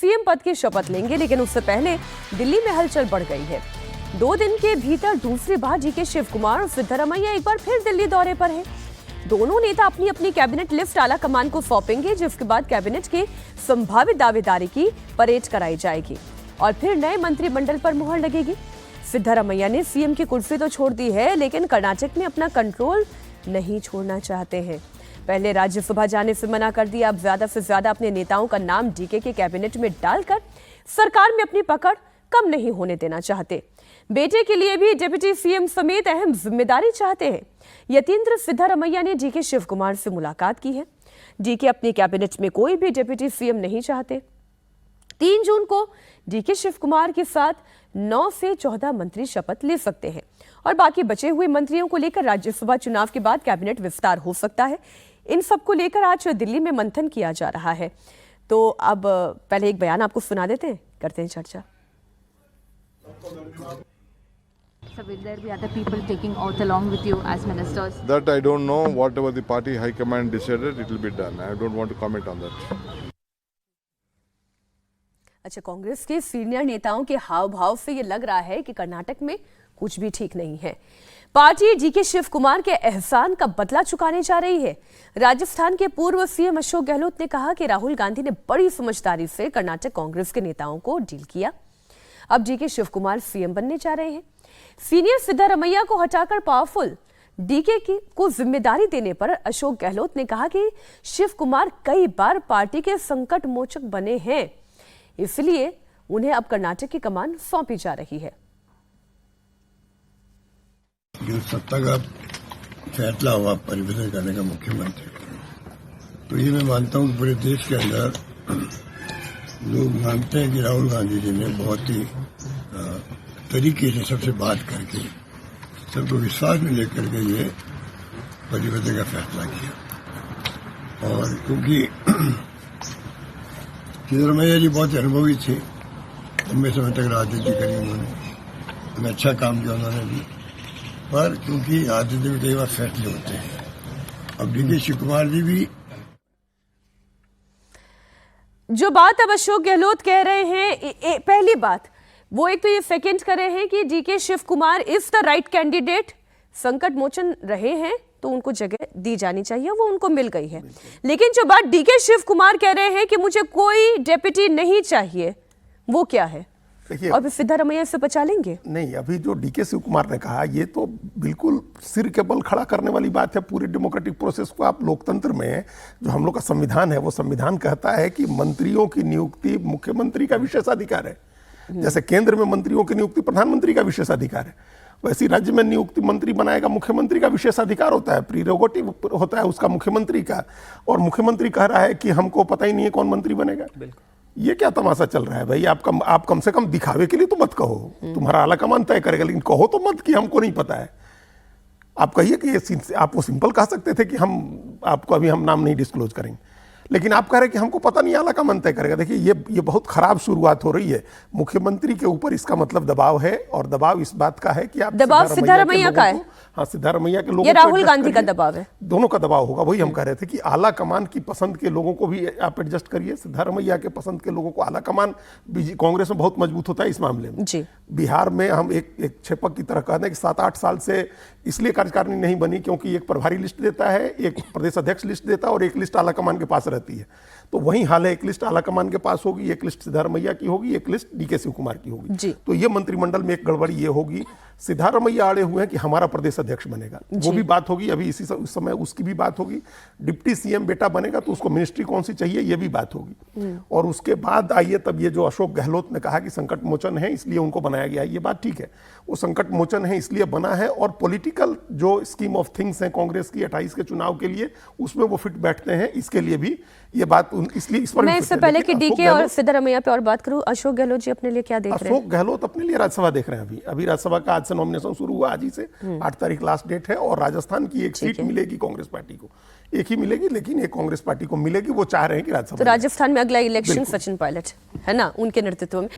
CM पद की शपथ लेंगे, लेकिन उससे पहले दिल्ली में हलचल बढ़ गई है। 2 दिन के भीतर दूसरी बार डीके शिव कुमार और सिद्धारमैया एक बार फिर दिल्ली दौरे पर हैं। दोनों नेता अपनी अपनी कैबिनेट लिस्ट आला कमान को सौंपेंगे, जिसके बाद कैबिनेट के संभावित दावेदारी की परेड कराई जाएगी और फिर नए मंत्रिमंडल पर मुहर लगेगी। सिद्धारमैया ने सीएम की कुर्सी तो छोड़ दी है, लेकिन कर्नाटक में अपना कंट्रोल नहीं छोड़ना चाहते हैं। पहले राज्यसभा जाने से मना कर दिया, अब ज्यादा से ज्यादा अपने नेताओं का नाम डीके के कैबिनेट में डालकर सरकार में अपनी पकड़ कम नहीं होने देना चाहते। बेटे के लिए भी डिप्टी सीएम समेत अहम जिम्मेदारी चाहते हैं। यतीन्द्र सिद्धारमैया ने डीके शिव कुमार से मुलाकात की है। डीके अपनी कैबिनेट में कोई भी डिप्टी सीएम नहीं चाहते। 3 जून को डीके शिव कुमार के साथ 9 से 14 मंत्री शपथ ले सकते हैं और बाकी बचे हुए मंत्रियों को लेकर राज्यसभा चुनाव के बाद कैबिनेट विस्तार हो सकता है। इन सबको लेकर आज दिल्ली में मंथन किया जा रहा है। तो अब पहले एक बयान आपको सुना देते हैं, करते हैं चर्चा। So will there be other people taking oath along with you as ministers? That I don't know. Whatever the party high command decided, it will be done. I don't want to comment on that. अच्छा, कांग्रेस के senior नेताओं के हाव भाव से ये लग रहा है कि कर्नाटक में कुछ भी ठीक नहीं है। पार्टी डीके शिव कुमार के एहसान का बदला चुकाने जा रही है। राजस्थान के पूर्व सीएम अशोक गहलोत ने कहा कि राहुल गांधी ने बड़ी समझदारी से कर्नाटक कांग्रेस के नेताओं को डील किया। अब डीके शिव कुमार सीएम बनने जा रहे हैं। सीनियर सिद्धारमैया को हटाकर पावरफुल डीके को जिम्मेदारी देने पर अशोक गहलोत ने कहा कि शिव कुमार कई बार पार्टी के संकट मोचक बने हैं, इसलिए उन्हें अब कर्नाटक की कमान सौंपी जा रही है। जो सत्ता का फैसला हुआ परिवर्तन करने का मुख्यमंत्री, तो ये मैं मानता हूँ कि पूरे देश के अंदर लोग मानते हैं कि राहुल गांधी जी ने बहुत ही तरीके से सबसे बात करके सबको विश्वास में लेकर के ये परिवर्तन का फैसला किया। और क्योंकि सिद्धारमैया जी बहुत अनुभवी थे, लंबे समय तक राजनीति करी उन्होंने, अच्छा काम किया उन्होंने भी, पर क्योंकि राजनीति में कई बार फैसले होते हैं। अब डीके शिव कुमार जी भी जो बात अब अशोक गहलोत कह रहे हैं, पहली बात वो एक तो ये सेकंड कर रहे हैं कि DK Shiv Kumar is the right candidate, संकट मोचन रहे हैं तो उनको जगह दी जानी चाहिए, वो उनको मिल गई है। लेकिन जो बात डीके शिव कुमार कह रहे हैं कि मुझे कोई डेप्यूटी नहीं चाहिए, वो क्या है? और सिद्धारमैया से बचा लेंगे? नहीं, अभी जो डीके शिव कुमार ने कहा ये तो बिल्कुल सिर के बल खड़ा करने वाली बात है। पूरी डेमोक्रेटिक प्रोसेस को आप लोकतंत्र में जो हम लोग का संविधान है, वो संविधान कहता है कि मंत्रियों की नियुक्ति मुख्यमंत्री का विशेषाधिकार है। जैसे केंद्र में मंत्रियों की नियुक्ति प्रधानमंत्री का विशेषाधिकार है, वैसे राज्य में नियुक्ति मंत्री बनाएगा मुख्यमंत्री का विशेषाधिकार होता है, प्रीरोगेटिव होता है उसका मुख्यमंत्री का। और मुख्यमंत्री कह रहा है कि हमको पता ही नहीं है कौन मंत्री बनेगा। ये क्या तमाशा चल रहा है भाई? आप कम से कम दिखावे के लिए तो मत कहो, तुम्हारा आला कमान तय करेगा, लेकिन कहो तो मत कि हमको नहीं पता है। आप कहिए कि ये आप वो सिंपल कह सकते थे कि हम आपको अभी हम नाम नहीं डिस्क्लोज करेंगे, लेकिन आप कह रहे हैं कि हमको पता नहीं, आला कमान तय करेगा। देखिए ये बहुत खराब शुरुआत हो रही है। मुख्यमंत्री के ऊपर इसका मतलब दबाव है, और दबाव इस बात का है कि आप दबाव सिद्धारमैया का है। हाँ, सिद्धारमैया के लोगों, ये राहुल गांधी का दबाव है, दोनों का दबाव होगा। वही हम कह रहे थे कि आला कमान की पसंद के लोगों को भी आप एडजस्ट करिए। सिद्धारमैया के पसंद के लोगों को आला कमान कांग्रेस में बहुत मजबूत होता है इस मामले में जी। बिहार में हम एक छेपक की तरह कहते हैं कि 7-8 साल से इसलिए कार्यकारिणी नहीं बनी क्योंकि एक प्रभारी लिस्ट देता है, एक प्रदेश अध्यक्ष लिस्ट देता है और एक लिस्ट आला कमान के पास रहती है। तो वही हाल है, एक लिस्ट आला कमान के पास होगी, एक लिस्ट सिद्धारमैया की होगी, एक लिस्ट डीके शिव कुमार की होगी। तो ये मंत्रिमंडल में एक गड़बड़ी ये होगी, सिद्धारमैया आड़े हुए हैं कि हमारा प्रदेश अध्यक्ष बनेगा, वो भी बात होगी। अभी इसी समय उसकी भी बात होगी। डिप्टी सीएम बेटा बनेगा तो उसको मिनिस्ट्री कौन सी चाहिए, ये भी बात होगी। और उसके बाद आइए तब ये जो अशोक गहलोत ने कहा कि संकट मोचन है इसलिए उनको बनाया गया, ये बात ठीक है। वो संकट मोचन है इसलिए बना है, और पॉलिटिकल जो स्कीम ऑफ थिंग्स है कांग्रेस की 28 के चुनाव के लिए, उसमें वो फिट बैठते हैं, इसके लिए भी ये बात इसलिए इस पर मैं इससे पहले कि डीके और सिद्धारमैया पे और बात करूं, अशोक गहलोत जी अपने लिए क्या देख रहे हैं? अशोक गहलोत अपने लिए राज्यसभा देख रहे हैं। अभी राज्यसभा का आज से नॉमिनेशन शुरू हुआ, आज ही से 8 तारीख लास्ट डेट है। और राजस्थान की एक सीट मिलेगी कांग्रेस पार्टी को, एक ही मिलेगी, लेकिन एक कांग्रेस पार्टी को मिलेगी। वो चाह रहे हैं कि राज्यसभा। तो राजस्थान में अगला इलेक्शन सचिन पायलट है ना, उनके नेतृत्व में।